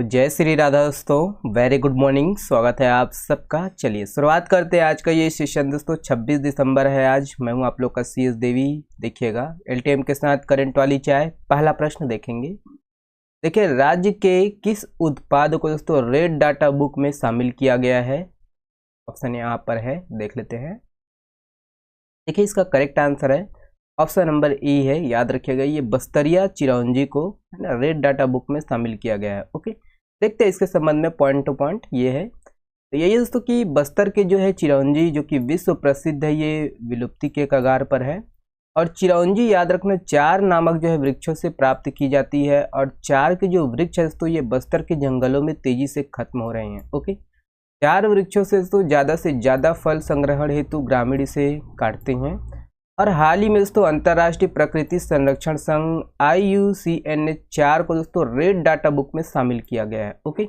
जय श्री राधा दोस्तों, very good morning. स्वागत है आप सबका। चलिए शुरुआत करते हैं आज का ये सेशन दोस्तों। 26 दिसंबर है आज। मैं हूं आप लोग का CS देवी। देखिएगा LTM के साथ करंट वाली चाय। पहला प्रश्न देखेंगे। देखिए, राज्य के किस उत्पाद को दोस्तों रेड डाटा बुक में शामिल किया गया है? ऑप्शन यहाँ पर है, देख लेते हैं। देखिए, इसका करेक्ट आंसर है ऑप्शन नंबर ई है। याद रखिएगा, ये बस्तरिया चिरौंजी को है ना रेड डाटा बुक में शामिल किया गया है। ओके, देखते हैं इसके संबंध में पॉइंट टू पॉइंट। ये है तो यही दोस्तों कि बस्तर के जो है चिरौंजी जो कि विश्व प्रसिद्ध है, ये विलुप्ति के कगार पर है। और चिरौंजी याद रखना 4 नामक जो है वृक्षों से प्राप्त की जाती है। और 4 के जो वृक्ष है दोस्तों, ये बस्तर के जंगलों में तेजी से खत्म हो रहे हैं। ओके, 4 वृक्षों से ज़्यादा फल संग्रहण हेतु ग्रामीण इसे काटते हैं। और हाल ही में दोस्तों अंतर्राष्ट्रीय प्रकृति संरक्षण संघ IUCN ने 4 को दोस्तों रेड डाटा बुक में शामिल किया गया है। ओके,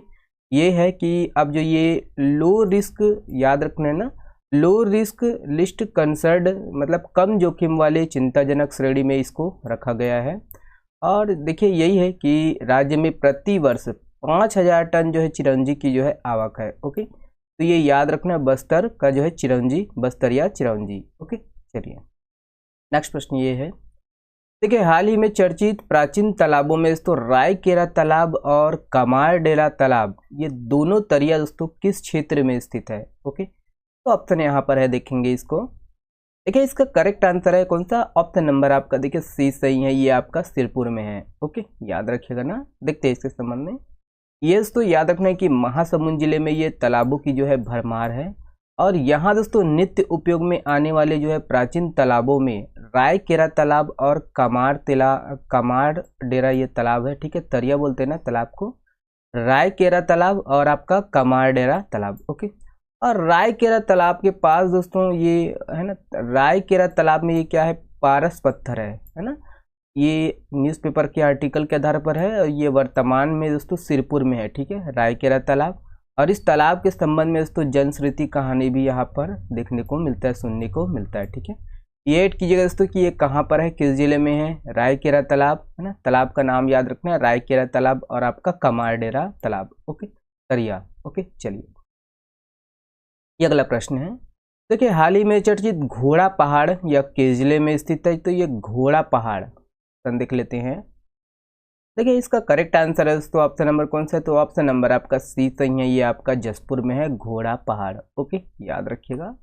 ये है कि अब जो ये लो रिस्क, याद रखना है ना, लो रिस्क लिस्ट कंसर्ड, मतलब कम जोखिम वाले चिंताजनक श्रेणी में इसको रखा गया है। और देखिए, यही है कि राज्य में प्रति वर्ष 5000 टन जो है चिरौंजी की जो है आवक है। ओके, तो ये याद रखना, बस्तर का जो है चिरौंजी, बस्तरिया चिरौंजी। ओके, चलिए नेक्स्ट प्रश्न ये है। देखिए, हाल ही में चर्चित प्राचीन तालाबों में दोस्तों रायकेरा तालाब और कमारडेरा तालाब, ये दोनों तरिया दोस्तों किस क्षेत्र में स्थित है? ओके, तो ऑप्शन यहाँ पर है, देखेंगे इसको। देखिए, इसका करेक्ट आंसर है कौन सा? ऑप्शन नंबर आपका देखिए सी सही है, ये आपका सिरपुर में है। ओके, याद रखिएगा ना। देखते हैं इसके संबंध में। ये दोस्तों याद रखना है कि महासमुंद जिले में ये तालाबों की जो है भरमार है। और यहाँ दोस्तों नित्य उपयोग में आने वाले जो है प्राचीन तालाबों में रायकेरा तालाब और कमार डेरा ये तालाब है। ठीक है, तरिया बोलते हैं ना तालाब को, रायकेरा तालाब और आपका कमार डेरा तालाब। ओके, और रायकेरा तालाब के पास दोस्तों ये है ना, रायकेरा तालाब में ये क्या है? पारस पत्थर है ना। ये न्यूज़पेपर के आर्टिकल के आधार पर है और ये वर्तमान में दोस्तों सिरपुर में है। ठीक है, रायकेरा तालाब। और इस तालाब के संबंध में दोस्तों जनश्रुति कहानी भी यहाँ पर देखने को मिलता है, सुनने को मिलता है। ठीक है, ये ऐड कीजिएगा दोस्तों कि ये कहाँ पर है, किस जिले में है। रायकेरा तालाब है ना, तालाब का नाम याद रखना है, रायकेरा तालाब और आपका कमारडेरा तालाब। ओके, तरिया। ओके, चलिए ये अगला प्रश्न है। देखिए, हाल ही में चर्चित घोड़ा पहाड़ या किस जिले में स्थित है? तो ये घोड़ा पहाड़ देख लेते हैं। देखिए, इसका करेक्ट आंसर है दोस्तों ऑप्शन नंबर कौन सा है? तो ऑप्शन नंबर आपका सी सही है, ये आपका जसपुर में है घोड़ा पहाड़। ओके, याद रखिएगा।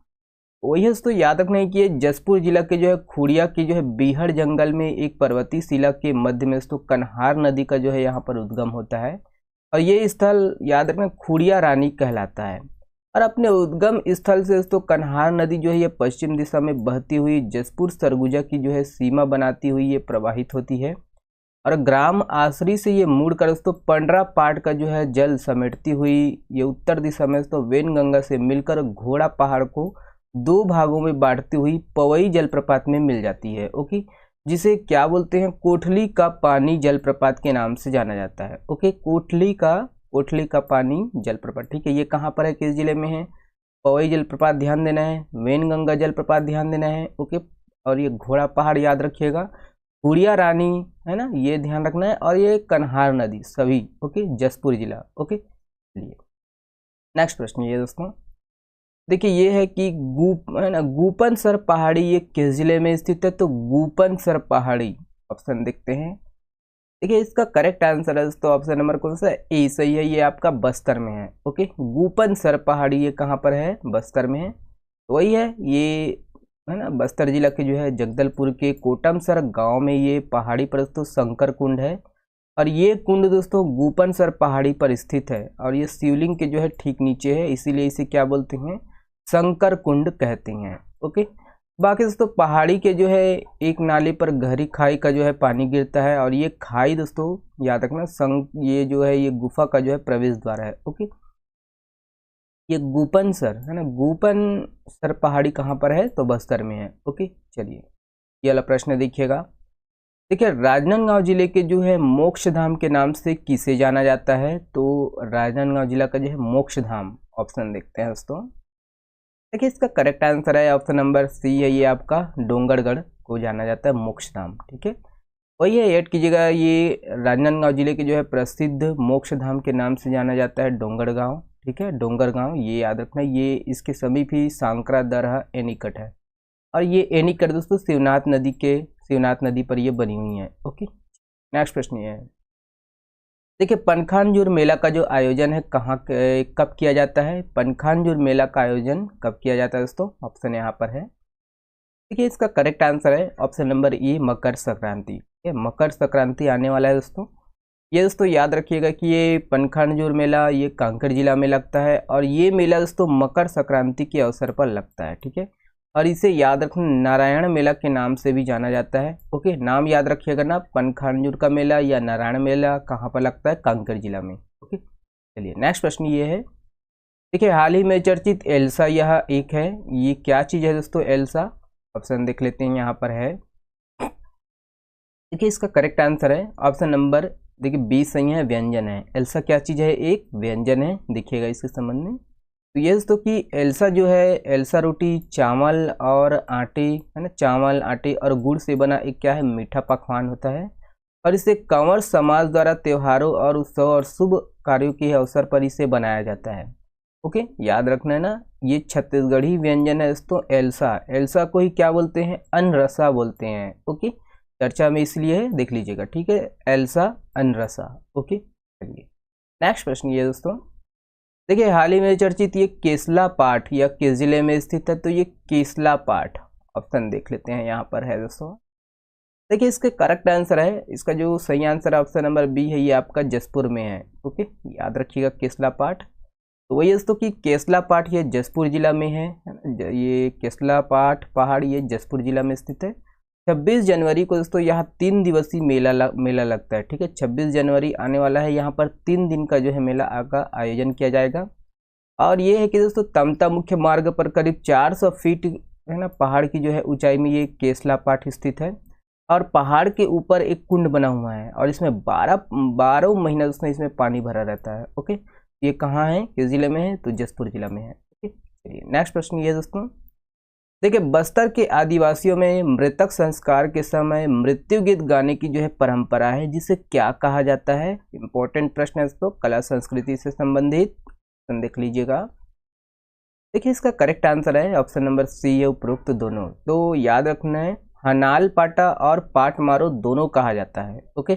वही दोस्तों याद रखना है कि ये जसपुर जिला के जो है खुड़िया की जो है बीहड़ जंगल में एक पर्वतीय शिला के मध्य में दोस्तों कन्हार नदी का जो है यहाँ पर उद्गम होता है। और ये स्थल याद रखना खुड़िया रानी कहलाता है। और अपने उद्गम स्थल से दोस्तों कन्हार नदी जो है ये पश्चिम दिशा में बहती हुई जसपुर सरगुजा की जो है सीमा बनाती हुई ये प्रवाहित होती है। और ग्राम आसरी से ये मुड़कर दोस्तों पंडरा पाट का जो है जल समेटती हुई ये उत्तर दिशा में दोस्तों वेनगंगा से मिलकर घोड़ा पहाड़ को 2 भागों में बांटती हुई पवई जलप्रपात में मिल जाती है। ओके, जिसे क्या बोलते हैं? कोठली का पानी जलप्रपात के नाम से जाना जाता है। ओके, कोठली का पानी जलप्रपात। ठीक है, ये कहाँ पर है, किस जिले में है? पवई जलप्रपात ध्यान देना है, वेनगंगा जलप्रपात ध्यान देना है। ओके, और ये घोड़ा पहाड़ याद रखिएगा, खुड़िया रानी है ना, ये ध्यान रखना है। और ये कन्हार नदी सभी। ओके, जसपुर जिला। ओके, चलिए नेक्स्ट प्रश्न ये दोस्तों। देखिए, ये है कि गूपन सर पहाड़ी ये किस जिले में स्थित है? तो गूपन सर पहाड़ी ऑप्शन देखते हैं। देखिए, इसका करेक्ट आंसर है दोस्तों ऑप्शन नंबर कौन सा है? ए सही है, ये आपका बस्तर में है। ओके, गूपन सर पहाड़ी ये कहाँ पर है? बस्तर में है। तो वही है, ये है ना बस्तर जिला के जो है जगदलपुर के कोटमसर गांव में ये पहाड़ी पर दोस्तों शंकर कुंड है। और ये कुंड दोस्तों गूपनसर पहाड़ी पर स्थित है। और ये शिवलिंग के जो है ठीक नीचे है, इसीलिए इसे क्या बोलते हैं? शंकर कुंड कहते हैं। ओके, बाकी दोस्तों पहाड़ी के जो है एक नाले पर गहरी खाई का जो है पानी गिरता है। और ये खाई दोस्तों याद रखना ये जो है ये गुफा का जो है प्रवेश द्वार है। ओके, ये गूपनसर है ना, गूपनसर पहाड़ी कहाँ पर है? तो बस्तर में है। ओके, चलिए ये वाला प्रश्न देखिएगा। देखिए, राजनांदगांव जिले के जो है मोक्षधाम के नाम से किसे जाना जाता है? तो राजनांदगांव जिला का जो है मोक्षधाम ऑप्शन देखते हैं दोस्तों। देखिए, इसका करेक्ट आंसर है ऑप्शन नंबर सी है, ये आपका डोंगरगढ़ को जाना जाता है मोक्षधाम। ठीक है, वही है, ऐड कीजिएगा। ये राजनांदगांव जिले के जो है प्रसिद्ध मोक्ष धाम के नाम से जाना जाता है डोंगरगांव। ठीक है, डोंगरगांव ये याद रखना। ये इसके समीप ही सांकरा दरहा एनीकट है, और ये एनीकट दोस्तों शिवनाथ नदी पर ये बनी हुई है। ओके, नेक्स्ट प्रश्न ये है, देखिए पनखानजोर मेला का जो आयोजन है कब किया जाता है? पनखानजोर मेला का आयोजन कब किया जाता है दोस्तों? ऑप्शन यहाँ पर है। देखिए इसका करेक्ट आंसर है ऑप्शन नंबर ई, मकर संक्रांति। ये मकर संक्रांति आने वाला है दोस्तों। ये दोस्तों याद रखिएगा कि ये पनखानजोर मेला ये कांकेर जिला में लगता है, और ये मेला दोस्तों मकर संक्रांति के अवसर पर लगता है। ठीक है, और इसे याद रखना नारायण मेला के नाम से भी जाना जाता है। ओके, नाम याद रखिएगा ना, पनखानजोर का मेला या नारायण मेला कहाँ पर लगता है? कांकेर जिला में। ओके, चलिए नेक्स्ट प्रश्न ये है, देखिए हाल ही में चर्चित एल्सा यह एक है, ये क्या चीज़ है दोस्तों? एल्सा, ऑप्शन देख लेते हैं यहाँ पर है। देखिए इसका करेक्ट आंसर है ऑप्शन नंबर, देखिए 20 सही है, व्यंजन है। एल्सा क्या चीज़ है? एक व्यंजन है। देखिएगा इसके संबंध में, तो ये दोस्तों कि एल्सा जो है, एल्सा रोटी चावल और आटे, है ना, चावल आटे और गुड़ से बना एक क्या है? मीठा पकवान होता है, और इसे कंवर समाज द्वारा त्योहारों और उत्सव और शुभ कार्यों के अवसर पर इसे बनाया जाता है। ओके, याद रखना है ना, ये छत्तीसगढ़ी व्यंजन है दोस्तों एल्सा। एल्सा को ही क्या बोलते हैं? अनरसा बोलते हैं। ओके, चर्चा में इसलिए है, देख लीजिएगा। ठीक है, एल्सा अनरसा। ओके, चलिए नेक्स्ट प्रश्न ये दोस्तों, देखिए हाल ही में चर्चित ये केसला पाठ या किस जिले में स्थित है? तो ये केसला पाठ, ऑप्शन देख लेते हैं यहाँ पर है दोस्तों। देखिए इसके करेक्ट आंसर है, इसका जो सही आंसर ऑप्शन नंबर बी है, ये आपका जसपुर में है। ओके, याद रखिएगा केसला पाठ। तो वही दोस्तों कि केसला पाठ ये जसपुर जिला में है ना, ये केसला पाठ पहाड़ ये जसपुर जिला में स्थित है। 26 जनवरी को दोस्तों यहाँ 3 दिवसीय मेला लगता है। ठीक है, 26 जनवरी आने वाला है, यहाँ पर 3 दिन का जो है मेला का आयोजन किया जाएगा। और ये है कि दोस्तों तमता मुख्य मार्ग पर करीब 400 फीट है ना पहाड़ की जो है ऊंचाई में ये केसला पाठ स्थित है, और पहाड़ के ऊपर एक कुंड बना हुआ है, और इसमें 12 महीना दोस्तों इसमें पानी भरा रहता है। ओके, ये कहाँ है, किस जिले में है? तो जसपुर जिला में है। ओके, चलिए नेक्स्ट प्रश्न ये दोस्तों, देखिए बस्तर के आदिवासियों में मृतक संस्कार के समय मृत्यु गीत गाने की जो है परंपरा है, जिसे क्या कहा जाता है? इंपॉर्टेंट प्रश्न है दोस्तों, कला संस्कृति से संबंधित, देख लीजिएगा। देखिए इसका करेक्ट आंसर है ऑप्शन नंबर सी है, उपरोक्त दोनों। तो याद रखना है, हनाल पाटा और पाट मारो दोनों कहा जाता है। ओके,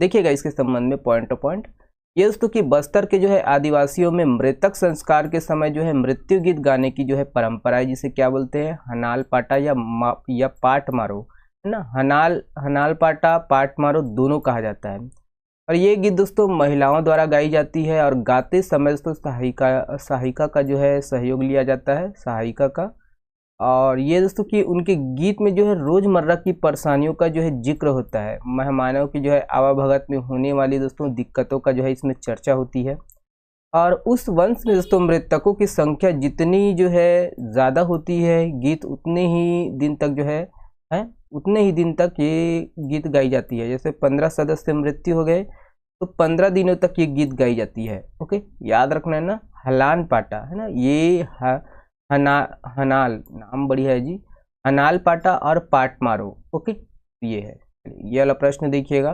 देखिएगा इसके संबंध में पॉइंट टू पॉइंट। ये दोस्तों कि बस्तर के जो है आदिवासियों में मृतक संस्कार के समय जो है मृत्यु गीत गाने की जो है परंपरा है, जिसे क्या बोलते हैं? हनाल पाटा या पाट मारो, है ना। हनाल पाटा पाट मारो दोनों कहा जाता है, और ये गीत दोस्तों महिलाओं द्वारा गाई जाती है, और गाते समय दोस्तों सहायिका का जो है सहयोग लिया जाता है, सहायिका का। और ये दोस्तों कि उनके गीत में जो है रोज़मर्रा की परेशानियों का जो है जिक्र होता है, मेहमानों की जो है आवाभगत में होने वाली दोस्तों दिक्कतों का जो है इसमें चर्चा होती है। और उस वंश में दोस्तों मृतकों की संख्या जितनी जो है ज़्यादा होती है, गीत उतने ही दिन तक जो है उतने ही दिन तक ये गीत गाई जाती है। जैसे 15 सदस्य मृत्यु हो गए तो 15 दिनों तक ये गीत गाई जाती है। ओके, याद रखना है ना, हलान पाटा, है ना, ये हनाल नाम बढ़िया है जी, हनाल पाटा और पाट मारो। ओके, ये है। ये वाला प्रश्न देखिएगा,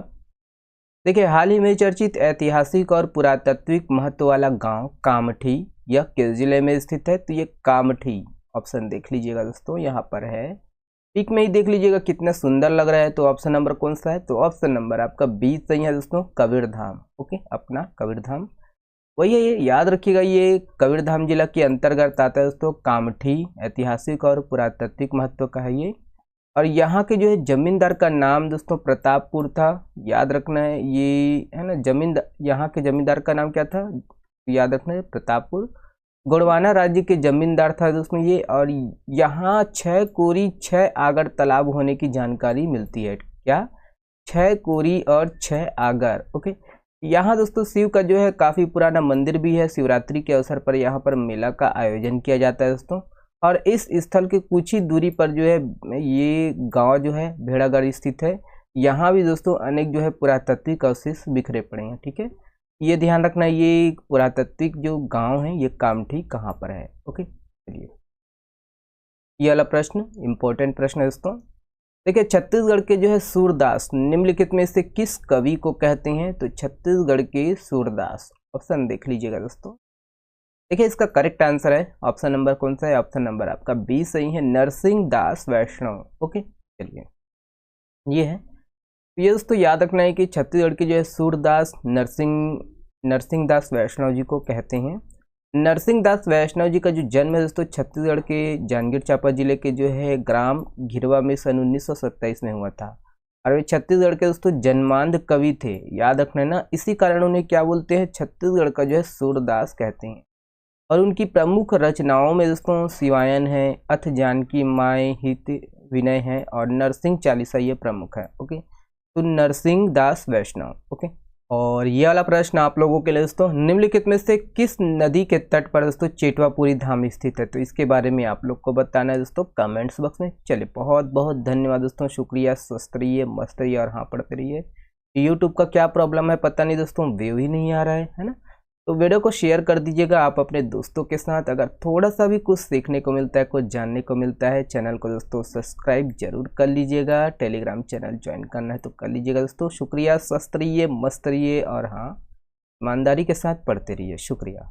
देखिए हाल ही में चर्चित ऐतिहासिक और पुरातात्विक महत्व वाला गांव कामठी यह किस जिले में स्थित है? तो ये कामठी, ऑप्शन देख लीजिएगा दोस्तों, यहाँ पर है, पिक में ही देख लीजिएगा कितना सुंदर लग रहा है। तो ऑप्शन नंबर कौन सा है? तो ऑप्शन नंबर आपका 20 सही है दोस्तों, कबीरधाम। ओके, अपना कबीरधाम वही है, ये याद रखिएगा, ये कबीरधाम जिला के अंतर्गत आता है दोस्तों कामठी। ऐतिहासिक और पुरातात्विक महत्व का है ये, और यहाँ के जो है जमींदार का नाम दोस्तों प्रतापपुर था। याद रखना है, ये है ना यहाँ के जमींदार का नाम क्या था? याद रखना है, प्रतापपुर। गोंडवाना राज्य के जमींदार था दोस्तों ये, और यहाँ 6 कोरी 6 आगर तालाब होने की जानकारी मिलती है। क्या? 6 कोरी और 6 आगर। ओके, यहाँ दोस्तों शिव का जो है काफ़ी पुराना मंदिर भी है। शिवरात्रि के अवसर पर यहाँ पर मेला का आयोजन किया जाता है दोस्तों, और इस स्थल के कुछ ही दूरी पर जो है ये गांव जो है भेड़ागढ़ स्थित है। यहाँ भी दोस्तों अनेक जो है पुरातात्विक अवशेष बिखरे पड़े हैं। ठीक है, ये ध्यान रखना, ये पुरातात्विक जो गांव है ये कामठी कहाँ पर है। ओके, चलिए ये वाला प्रश्न इंपॉर्टेंट प्रश्न है दोस्तों। देखिए छत्तीसगढ़ के जो है सूरदास निम्नलिखित में से किस कवि को कहते हैं? तो छत्तीसगढ़ के सूरदास, ऑप्शन देख लीजिएगा दोस्तों। देखिए इसका करेक्ट आंसर है ऑप्शन नंबर कौन सा है? ऑप्शन नंबर आपका बी सही है, नरसिंह दास वैष्णव। ओके चलिए ये है, ये दोस्तों याद रखना है कि छत्तीसगढ़ के जो है सूरदास नरसिंह दास वैष्णव जी को कहते हैं। नरसिंह दास वैष्णव जी का जो जन्म है दोस्तों छत्तीसगढ़ के जांजगीर चांपा जिले के जो है ग्राम घिरवा में सन 1927 में हुआ था। और वे छत्तीसगढ़ के दोस्तों जन्मांध कवि थे, याद रखना है ना, इसी कारण उन्हें क्या बोलते हैं? छत्तीसगढ़ का जो है सूरदास कहते हैं। और उनकी प्रमुख रचनाओं में दोस्तों शिवायन है, अथ जानकी माय हित विनय है और नरसिंह चालीसा ये प्रमुख है। ओके तो नरसिंह दास वैष्णव। ओके और ये वाला प्रश्न आप लोगों के लिए दोस्तों, निम्नलिखित में से किस नदी के तट पर दोस्तों चेटवापुरी धाम स्थित है? तो इसके बारे में आप लोग को बताना है दोस्तों कमेंट्स बॉक्स में। चलिए बहुत बहुत धन्यवाद दोस्तों, शुक्रिया, स्वस्थ रहिए, मस्त रहिए और हाँ पढ़ते रहिए। यूट्यूब का क्या प्रॉब्लम है पता नहीं दोस्तों, व्यू ही नहीं आ रहा है ना, तो वीडियो को शेयर कर दीजिएगा आप अपने दोस्तों के साथ। अगर थोड़ा सा भी कुछ सीखने को मिलता है, कुछ जानने को मिलता है, चैनल को दोस्तों सब्सक्राइब जरूर कर लीजिएगा। टेलीग्राम चैनल ज्वाइन करना है तो कर लीजिएगा दोस्तों। शुक्रिया, स्वस्थ रहिए, मस्त रहिए और हाँ ईमानदारी के साथ पढ़ते रहिए। शुक्रिया।